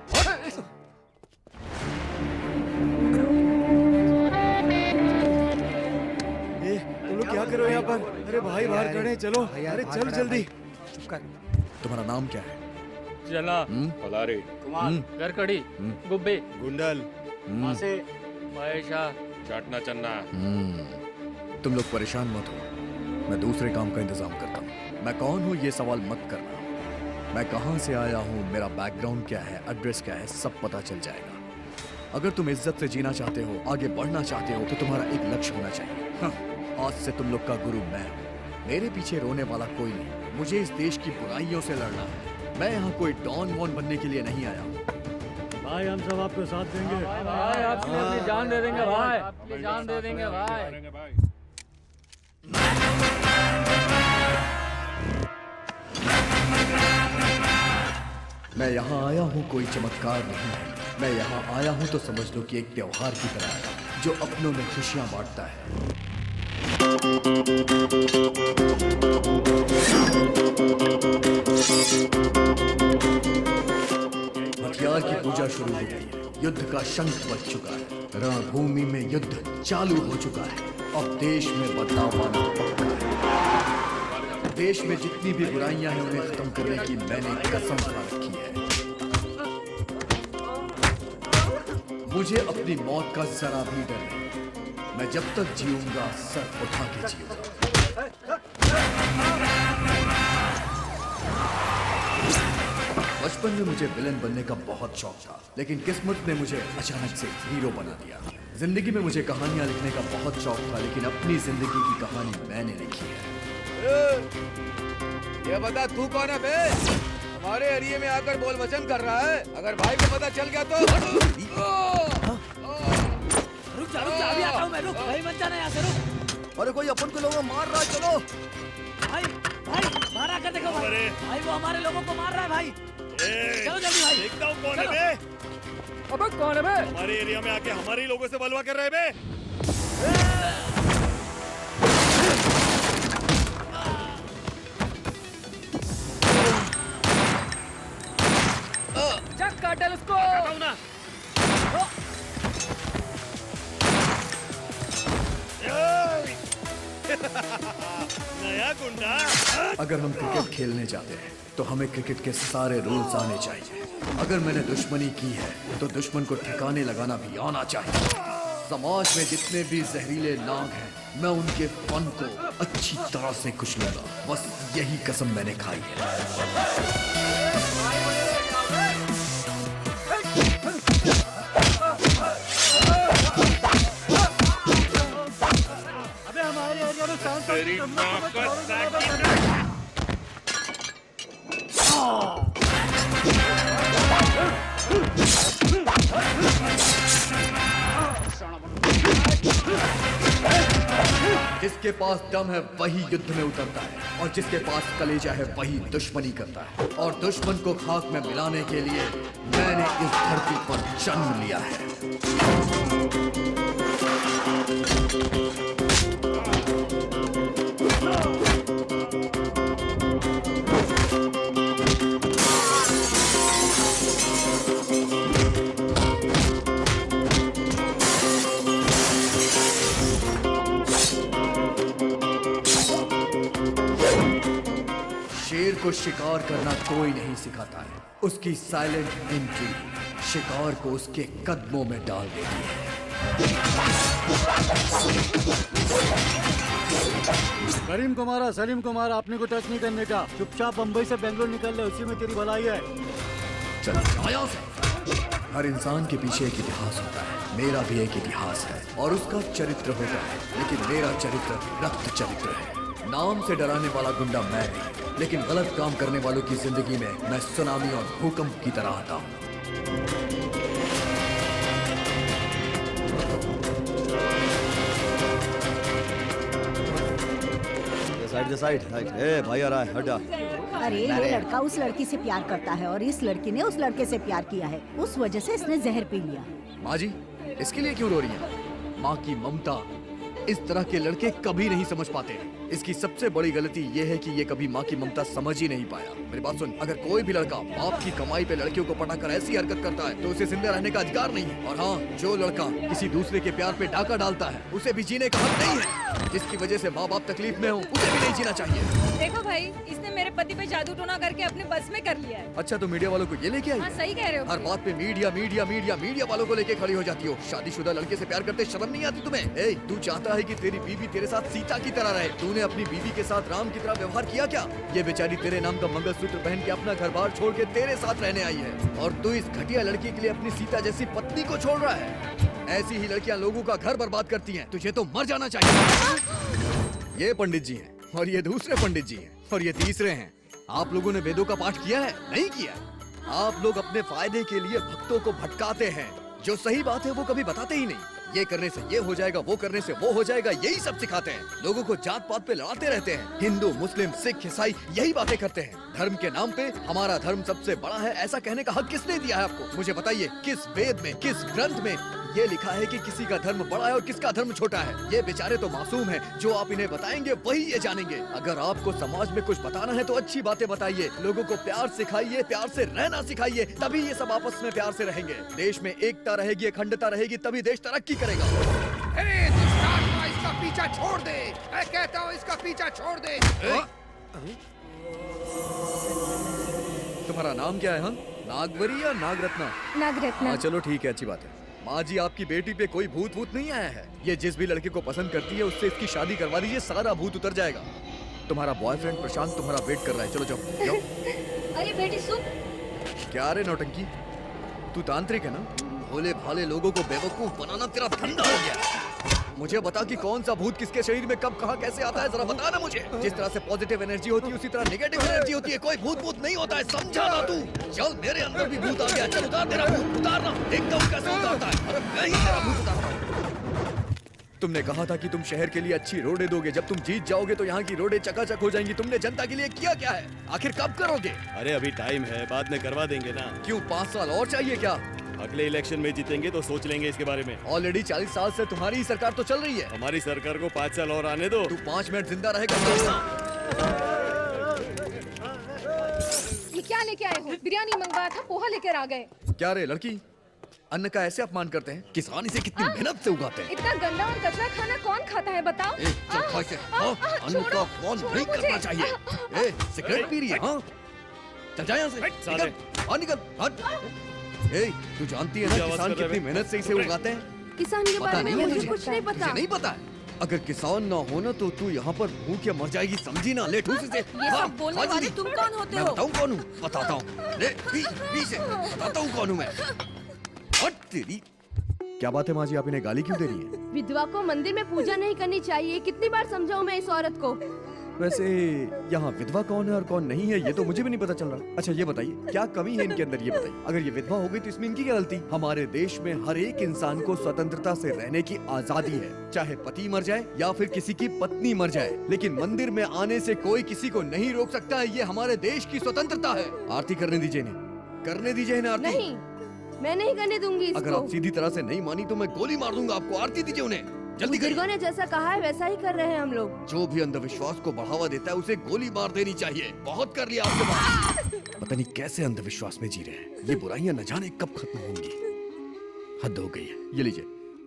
तुम लोग क्या कर रहे हो यहाँ पर? अरे भाई बाहर खड़े हैं, चलो। अरे चल जल्दी। तुम्हारा नाम क्या है? जना, पलारी, गरकड़ी, गुब्बे, गुंडल, मासे, महेशा, चाटना चन्ना। तुम लोग परेशान मत हो, मैं दूसरे काम का इंतजाम करता हूँ। मैं कौन हूँ ये सवाल मत करना। मैं कहाँ से आया हूँ, मेरा बैकग्राउंड क्या है, एड्रेस क्या है, सब पता चल जाएगा। अगर तुम इज्जत से जीना चाहते हो, आगे बढ़ना चाहते हो, तो तुम्हारा एक लक्ष्य होना चाहिए। हाँ, आज से तुम लोग का गुरु मैं हूँ। मेरे पीछे रोने वाला कोई नहीं। मुझे इस देश की बुराइयों से लड़ना है। मैं यहाँ कोई डॉन वॉन बनने के लिए नहीं आया हूँ। भाई हम सब आपको साथ देंगे। भाई आपके लिए अपनी जान दे देंगे भाई, अपनी जान दे देंगे भाई। मैं यहाँ आया हूँ कोई चमत्कार नहीं है। मैं यहाँ आया हूँ तो समझ लो कि एक त्योहार की तरह है, जो अपनों में खुशियाँ बांटता है। हथियार की पूजा शुरू हो गई है। युद्ध का शंख बज चुका है। रणभूमि में युद्ध चालू हो चुका है। अब देश में बदलाव आना पक्का है। देश में जितनी भी बुराइयां हैं उन्हें खत्म करने की मैंने कसम खा रखी है। मुझे अपनी मौत का जरा भी डर नहीं। मैं जब तक जीऊंगा सर उठा के जीऊंगा। बचपन में मुझे विलेन बनने का बहुत शौक था, लेकिन किस्मत ने मुझे अचानक से हीरो बना दिया। जिंदगी में मुझे कहानियां लिखने का बहुत शौक था, लेकिन अपनी जिंदगी की कहानी मैंने लिखी है। ये बता तू कौन है बे? हमारे एरिया में आकर बोल वचन कर रहा है। अगर भाई को पता चल गया तो रुक जा, अभी आता हूँ मैं। रुक भाई, मत जाना यहाँ से, रुक। अरे कोई अपन को लोगों मार रहा है, चलो। भाई भाई बाहर आकर देखो भाई। भाई वो हमारे लोगों को मार रहा है भाई। चलो जल्दी भाई। देखता हूँ कौन है बे? अबे कौन है बे? हमारे एरिया में आके हमारे ही लोगों से बलवा कर रहे बे। काट डाल उसको। ना। नया गुंडा। अगर हम क्रिकेट खेलने जाते हैं तो हमें क्रिकेट के सारे रूल्स आने चाहिए। अगर मैंने दुश्मनी की है तो दुश्मन को ठिकाने लगाना भी आना चाहिए। समाज में जितने भी जहरीले नाग हैं, मैं उनके फन को अच्छी तरह से कुचलूंगा। बस यही कसम मैंने खाई है। अबे हमारे एरिया में जिसके पास दम है वही युद्ध में उतरता है, और जिसके पास कलेजा है वही दुश्मनी करता है। और दुश्मन को खाक में मिलाने के लिए मैंने इस धरती पर जन्म लिया है। शेर को शिकार करना कोई नहीं सिखाता है, उसकी साइलेंट एंट्री शिकार को उसके कदमों में डाल देती है। करीम कुमारा, सलीम कुमार, आपने को टच नहीं करने का। चुपचाप बम्बई से बेंगलोर निकल ले, उसी में तेरी भलाई है। चल आया से। हर इंसान के पीछे एक इतिहास होता है, मेरा भी एक इतिहास है और उसका चरित्र होता है, लेकिन मेरा चरित्र रक्त चरित्र है। नाम से डराने वाला गुंडा मैं नहीं, लेकिन गलत काम करने वालों की जिंदगी में मैं सुनामी और भूकंप की तरह आता हूँ। साइड ए भाई आ रहा है, हटा। अरे ये लड़का उस लड़की से प्यार करता है और इस लड़की ने उस लड़के से प्यार किया है, उस वजह से इसने जहर पी लिया। माँ जी, इसके लिए क्यों रो रही हैं? माँ की ममता इस तरह के लड़के कभी नहीं समझ पाते। इसकी सबसे बड़ी गलती ये है कि ये कभी माँ की ममता समझ ही नहीं पाया। मेरी बात सुन, अगर कोई भी लड़का बाप की कमाई पे लड़कियों को पटाकर ऐसी हरकत करता है तो उसे जिंदा रहने का अधिकार नहीं है। और हाँ, जो लड़का किसी दूसरे के प्यार पे डाका डालता है उसे भी जीने का हक नहीं है। जिसकी वजह से माँ बाप तकलीफ में हो उसे भी नहीं जीना चाहिए। देखो भाई, इसने मेरे पति पे जादू टोना करके अपने बस में कर लिया है। अच्छा, तो मीडिया वालों को ये लेके आई? हाँ, सही कह रहे हो। हर बात पे मीडिया वालों को लेके खड़ी हो जाती हो। शादीशुदा लड़के से प्यार करते शर्म नहीं आती तुम्हें? ए, तू चाहता है कि तेरी बीवी तेरे साथ सीता की तरह रहे। तूने अपनी बीवी के साथ राम की तरह व्यवहार किया क्या? ये बेचारी तेरे नाम का मंगलसूत्र पहन के अपना घर बार छोड़ के तेरे साथ रहने आई है, और तू इस घटिया लड़की के लिए अपनी सीता जैसी पत्नी को छोड़ रहा है। ऐसी ही लड़कियां लोगों का घर बर्बाद करती हैं। तुझे तो मर जाना चाहिए। ये पंडित जी हैं, और ये दूसरे पंडित जी हैं, और ये तीसरे हैं। आप लोगों ने वेदों का पाठ किया है? नहीं किया। आप लोग अपने फायदे के लिए भक्तों को भटकाते हैं। जो सही बात है वो कभी बताते ही नहीं। ये करने से ये हो जाएगा, वो करने से वो हो जाएगा, यही सब सिखाते हैं। लोगों को जात पात पे लड़ाते रहते हैं। हिंदू, मुस्लिम, सिख, ईसाई यही बातें करते हैं। धर्म के नाम पे हमारा धर्म सबसे बड़ा है ऐसा कहने का हक किसने दिया है आपको? मुझे बताइए, किस वेद में, किस ग्रंथ में ये लिखा है कि किसी का धर्म बड़ा है और किसका धर्म छोटा है? ये बेचारे तो मासूम हैं। जो आप इन्हें बताएंगे वही ये जानेंगे। अगर आपको समाज में कुछ बताना है तो अच्छी बातें बताइए, लोगों को प्यार सिखाइए, प्यार से रहना सिखाइए, तभी ये सब आपस में प्यार से रहेंगे। देश में एकता रहेगी, अखंडता रहेगी, तभी देश तरक्की करेगा। इसका पीछा छोड़ दे, मैं कहता हूँ इसका पीछा छोड़ दे। तुम्हारा नाम क्या है? हाँ, नागवरी या नागरत्ना? नागरत्ना। चलो ठीक है, अच्छी बात है। माँ जी, आपकी बेटी पे कोई भूत भूत नहीं आया है। ये जिस भी लड़के को पसंद करती है उससे इसकी शादी करवा दीजिए, सारा भूत उतर जाएगा। तुम्हारा बॉयफ्रेंड प्रशांत तुम्हारा वेट कर रहा है। चलो जाओ जाओ। अरे बेटी सुन। क्या रे नौटंकी, तू तांत्रिक है ना? भोले भाले लोगों को बेवकूफ बनाना तेरा धंधा हो गया। मुझे बता कि कौन सा भूत किसके शरीर में कब कहाँ कैसे आता है, जरा बता ना मुझे। जिस तरह से पॉजिटिव एनर्जी होती है उसी तरह नेगेटिव एनर्जी होती है। कोई भूत भूत नहीं होता है, समझा ना तू? चल, मेरे अंदर भी भूत आ गया। चल उतार तेरा भूत, उतारना, देखता हूँ कैसे उतारता है। अरे मैं ही तेरा भूत उतारता हूँ। तुमने कहा था कि तुम शहर के लिए अच्छी रोडें दोगे, जब तुम जीत जाओगे तो यहाँ की रोडें चकाचक हो जाएंगी। तुमने जनता के लिए किया क्या है? आखिर कब करोगे? अरे अभी टाइम है, बाद में करवा देंगे ना। क्यों, 5 साल और चाहिए क्या? अगले इलेक्शन में जीतेंगे तो सोच लेंगे इसके बारे में। ऑलरेडी 40 साल से तुम्हारी ही सरकार तो चल रही है। हमारी सरकार को 5 साल और आने दो। तू 5 मिनट जिंदा रहेगा। ये क्या लेके आए हो? बिरयानी मंगवाया था, पोहा लेकर आ गए। क्या रे लड़की, अन्न का ऐसे अपमान करते हैं? किसान इसे कितनी मेहनत से उगाते हैं। इतना गंदा और कचरा खाना कौन खाता है बताओ? चल खा इसे, हाँ? अन्न का अपमान नहीं करना चाहिए। सिगरेट पी रही है, हाँ? चल जा यहाँ से, निकल, हाँ निकल, हट। तू जानती है ना किसान कितनी मेहनत से इसे उगाते हैं? किसान के बारे में मुझे कुछ नहीं पता। तुझे नहीं पता है? अगर किसान ना हो ना तो तू यहाँ पर भूख मर जाएगी, समझी ना? ले ठूस इसे। ये सब बोलने वाले तुम कौन होते हो? मैं बताऊँ कौन हूँ? बताता हूँ। ले पी से, बताता हूँ कौन हूँ मैं। हट तेरी। क्या बात है माँ जी, आप इन्हें गाली क्यों दे रही हैं? विधवा को मंदिर में पूजा नहीं करनी चाहिए। कितनी बार समझाऊं मैं इस औरत को? वैसे यहाँ विधवा कौन है और कौन नहीं है ये तो मुझे भी नहीं पता चल रहा। अच्छा ये बताइए, क्या कमी है इनके अंदर, ये बताइए। अगर ये विधवा हो गई तो इसमें इनकी क्या गलती? हमारे देश में हर एक इंसान को स्वतंत्रता से रहने की आजादी है, चाहे पति मर जाए या फिर किसी की पत्नी मर जाए, लेकिन मंदिर में आने से कोई किसी को नहीं रोक सकता है। ये हमारे देश की स्वतंत्रता है। आरती करने दीजिए इन्हें, करने दीजिए इन्हें आरती। नहीं, मैं नहीं करने दूंगी इसको। अगर आप सीधी तरह से नहीं मानी तो मैं गोली मार दूंगा आपको। आरती दीजिए उन्हें, जल्दी करिए। बुजुर्गों ने जैसा कहा है वैसा ही कर रहे हैं हम लोग। जो भी अंधविश्वास को बढ़ावा देता है उसे गोली मार देनी चाहिए। बहुत कर लिया आपके पास। पता नहीं कैसे अंधविश्वास में जी रहे हैं। ये बुराइयां न जाने कब खत्म होंगी। हद हो गई है। ये लीजिए,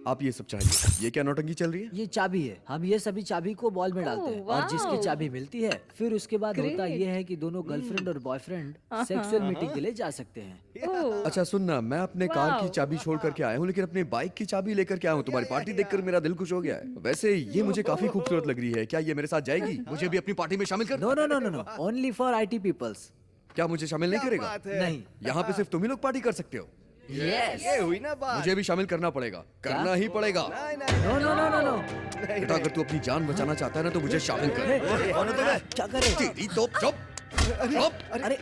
आप ये सब चाहिए। ये क्या नौटंकी चल रही है? ये चाबी है। हम ये सभी चाबी को बॉल में डालते हैं और जिसकी चाबी मिलती है फिर उसके बाद होता ये है कि दोनों गर्लफ्रेंड और बॉयफ्रेंड सेक्सुअल मीटिंग के लिए जा सकते हैं। अच्छा सुनना, मैं अपने कार की चाबी छोड़ करके आया हूँ, लेकिन अपने बाइक की चाबी लेकर के आया हूँ। तुम्हारी पार्टी देखकर मेरा दिल खुश हो गया है। वैसे ये मुझे काफी खूबसूरत लग रही है। क्या ये मेरे साथ जाएगी? मुझे भी अपनी पार्टी में शामिल कर? No no no no no, only for IT peoples. क्या मुझे शामिल नहीं करेगा? नहीं, यहाँ पे सिर्फ तुम ही लोग पार्टी कर सकते हो। ये हुई ना बात। मुझे भी शामिल करना पड़ेगा, करना ही पड़ेगा। No no no no no. बेटा अगर तू अपनी जान बचाना चाहता है ना तो मुझे शामिल कर। क्या कर रहे हो? तेरी तो चुप। अरे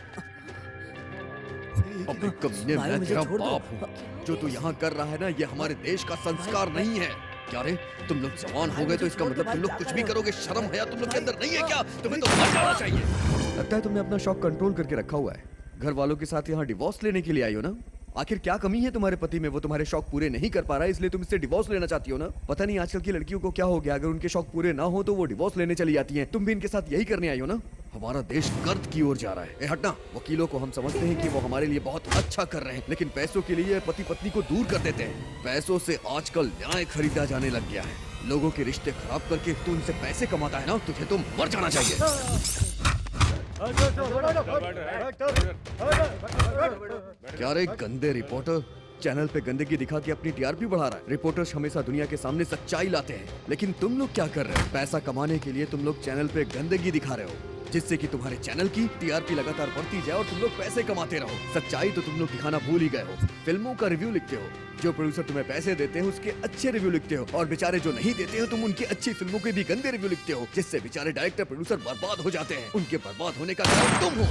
अबे कमीने, मैं तेरा बाप हूँ। जो तू यहाँ कर रहा है ना ये हमारे देश का संस्कार नहीं है। क्या रे, तुम लोग जवान हो गए तो इसका मतलब तुम लोग कुछ भी करोगे? शर्म है तुम लोग के अंदर नहीं है क्या? तुम्हें तो मर जाना चाहिए। लगता है तुमने अपना शौक कंट्रोल करके रखा हुआ है। घर वालों के साथ यहाँ डिवोर्स लेने के लिए आई हो ना? आखिर क्या कमी है तुम्हारे पति में? वो तुम्हारे शौक पूरे नहीं कर पा रहा है इसलिए तुम इससे डिवोर्स लेना चाहती हो ना? पता नहीं आजकल की लड़कियों को क्या हो गया, अगर उनके शौक पूरे ना हो तो वो डिवोर्स लेने चली जाती हैं। तुम भी इनके साथ यही करने आई हो ना? हमारा देश कर्ज की ओर जा रहा है। हटना। वकीलों को हम समझते हैं कि वो हमारे लिए बहुत अच्छा कर रहे हैं, लेकिन पैसों के लिए पति पत्नी को दूर कर देते हैं। पैसों से आजकल न्याय खरीदा जाने लग गया है। लोगों के रिश्ते खराब करके तू उनसे पैसे कमाता है ना, तुझे तो मर जाना चाहिए। क्या रे गंदे रिपोर्टर, चैनल पे गंदगी दिखा के अपनी TRP बढ़ा रहा है। रिपोर्टर्स हमेशा दुनिया के सामने सच्चाई लाते हैं, लेकिन तुम लोग क्या कर रहे हो? पैसा कमाने के लिए तुम लोग चैनल पे गंदगी दिखा रहे हो, जिससे कि तुम्हारे चैनल की TRP लगातार बढ़ती जाए और तुम लोग पैसे कमाते रहो। सच्चाई तो तुम लोग दिखाना भूल ही गए हो। फिल्मों का रिव्यू लिखते हो, जो प्रोड्यूसर तुम्हें पैसे देते हैं उसके अच्छे रिव्यू लिखते हो, और बेचारे जो नहीं देते हो तुम उनकी अच्छी फिल्मों के भी गंदे रिव्यू लिखते हो, जिससे बेचारे डायरेक्टर प्रोड्यूसर बर्बाद हो जाते हैं। उनके बर्बाद होने का कारण तुम हो।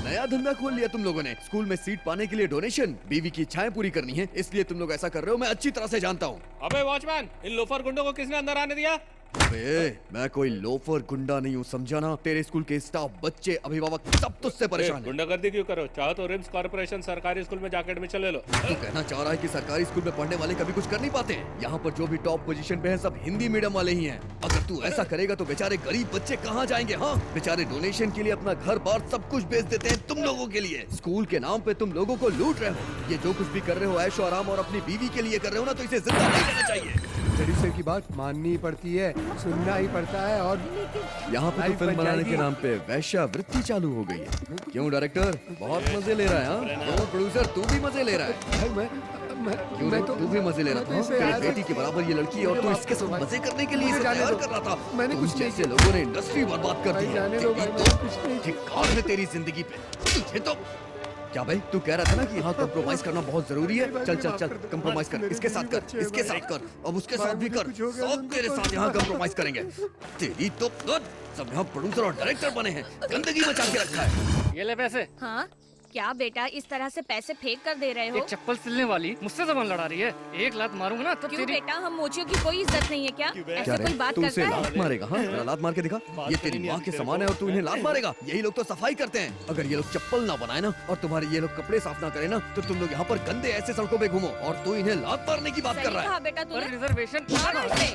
नया धंधा खोल लिया तुम लोगों ने। स्कूल में सीट पाने के लिए डोनेशन, बीवी की इच्छाएं पूरी करनी है, इसलिए तुम लोग ऐसा कर रहे हो। मैं अच्छी तरह से जानता हूँ। अबे वॉचमैन, इन लोफर गुंडों को किसने अंदर आने दिया? अबे मैं कोई लोफर गुंडा नहीं हूँ, समझा ना? तेरे स्कूल के स्टाफ, बच्चे, अभिभावक सब तुझसे परेशान हैं। गुंडागर्दी क्यों करो? चाहो तो रिम्स कॉर्पोरेशन सरकारी स्कूल में जाके एडमिशन ले लो। तू कहना चाह रहा है कि सरकारी स्कूल में पढ़ने वाले कभी कुछ कर नहीं पाते हैं? यहाँ पर जो भी टॉप पोजीशन पे हैं सब हिंदी मीडियम वाले ही हैं। अगर तू ऐसा करेगा तो बेचारे गरीब बच्चे कहाँ जाएंगे? हाँ, बेचारे डोनेशन के लिए अपना घर बार सब कुछ बेच देते हैं तुम लोगों के लिए। स्कूल के नाम पे तुम लोगों को लूट रहे हो। ये जो कुछ भी कर रहे हो ऐशो आराम और अपनी बीवी के लिए कर रहे हो ना, तो इसे जिंदा नहीं रहना चाहिए। प्रोड्यूसर की बात माननी पड़ती है, सुनना ही पड़ता है। और यहाँ पे तो फिल्म बनाने के नाम पे वैश्यावृत्ति चालू हो गई है। क्यों डायरेक्टर बहुत मजे ले रहा है? हाँ, तो प्रोड्यूसर तू भी मजे ले रहा है? क्यों रे, तू भी मजे ले रहा था? तेरी बेटी के बराबर ये लड़की और तू इसके साथ मजे करने के लिए इसे तैयार कर रहा था। मैंने कुछ जैसे लोगों ने इंडस्ट्री बर्बाद कर दी है। धिक्कार है तेरी जिंदगी पे। तुझे तो क्या भाई, तू कह रहा था ना कि यहाँ कॉम्प्रोमाइज करना बहुत जरूरी है? चल चल चल कॉम्प्रोमाइज कर, इसके साथ कर, इसके साथ कर, अब उसके साथ भी कर, सब तेरे साथ यहाँ कॉम्प्रोमाइज करेंगे। तेरी तो सब यहाँ प्रोड्यूसर और डायरेक्टर बने हैं, गंदगी मचा के रखा है। ये ले पैसे। हाँ क्या बेटा इस तरह से पैसे फेंक कर दे रहे हो? ये चप्पल सिलने वाली मुझसे जबान लड़ा रही है। एक लात मारूंगा ना तो क्यों तेरी... बेटा, हम मोचियों की कोई इज्जत नहीं है क्या? ऐसे कोई बात तू करता उसे है? लात मारेगा? हाँ, लात मार के दिखा। ये तेरी माँ के समान है और तू इन्हें लात मारेगा? यही लोग तो सफाई करते हैं। अगर ये लोग चप्पल ना बनाए ना और तुम्हारे ये लोग कपड़े साफ ना करे ना तो तुम लोग यहाँ पर गंदे ऐसे सड़कों पे घूमो और तू इन्हें लात मारने की बात कर रहा है। बेटा तूने रिजर्वेशन।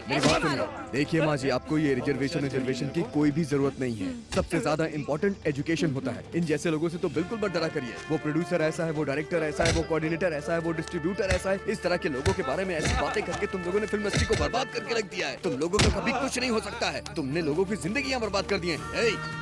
मेरी बात सुनो। देखिए माँ जी, आपको ये रिजर्वेशन की कोई भी जरूरत नहीं है। सबसे ज्यादा इम्पोर्टेंट एजुकेशन होता है। इन जैसे लोगों से तो बिल्कुल मत डरा करिए। करिए। वो प्रोड्यूसर ऐसा है, वो डायरेक्टर ऐसा है, वो कोऑर्डिनेटर ऐसा है, वो डिस्ट्रीब्यूटर ऐसा है। इस तरह के लोगों के बारे में ऐसी बातें करके तुम लोगों ने फिल्म इंडस्ट्री को बर्बाद करके रख दिया है। तुम लोगों का कभी कुछ नहीं हो सकता है। तुमने लोगों की जिंदगियां बर्बाद कर दी हैं।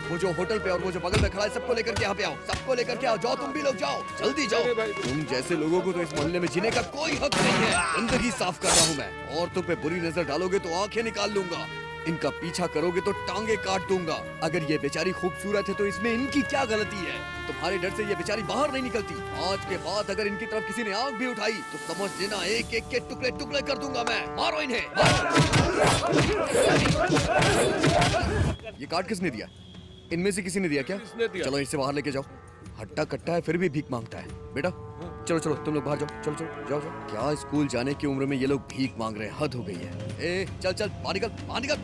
वो जो होटल पे और वो जो बगल में खड़ा है, सबको लेकर के यहाँ पे आओ, सबको लेकर के आओ। जाओ, तुम भी लोग जाओ, जल्दी जाओ। तुम जैसे लोगों को तो इस मोहल्ले में जीने का कोई हक नहीं है। गंदगी साफ कर रहा हूँ मैं। औरतों पे बुरी नजर डालोगे तो आंखें निकाल लूंगा। इनका पीछा करोगे तो टांगे काट दूंगा। अगर ये बेचारी खूबसूरत है तो इसमें इनकी क्या गलती है? तुम्हारे डर से ये बेचारी बाहर नहीं निकलती। आज के बाद अगर इनकी तरफ किसी ने आंख भी उठाई तो समझ लेना एक एक के टुकड़े टुकड़े कर दूंगा मैं। मारो इन्हें। ये कार्ड किसने दिया? इनमें से किसी ने दिया क्या? चलो इसे बाहर लेके जाओ। हट्टा कट्टा है फिर भी भीख मांगता है। बेटा चलो चलो तुम लोग बाहर जाओ। चलो चलो जाओ जाओ। क्या स्कूल जाने की उम्र में ये लोग भीख मांग रहे हैं? हद हो गई है। ए चल चल बाहर निकल, बाहर निकल।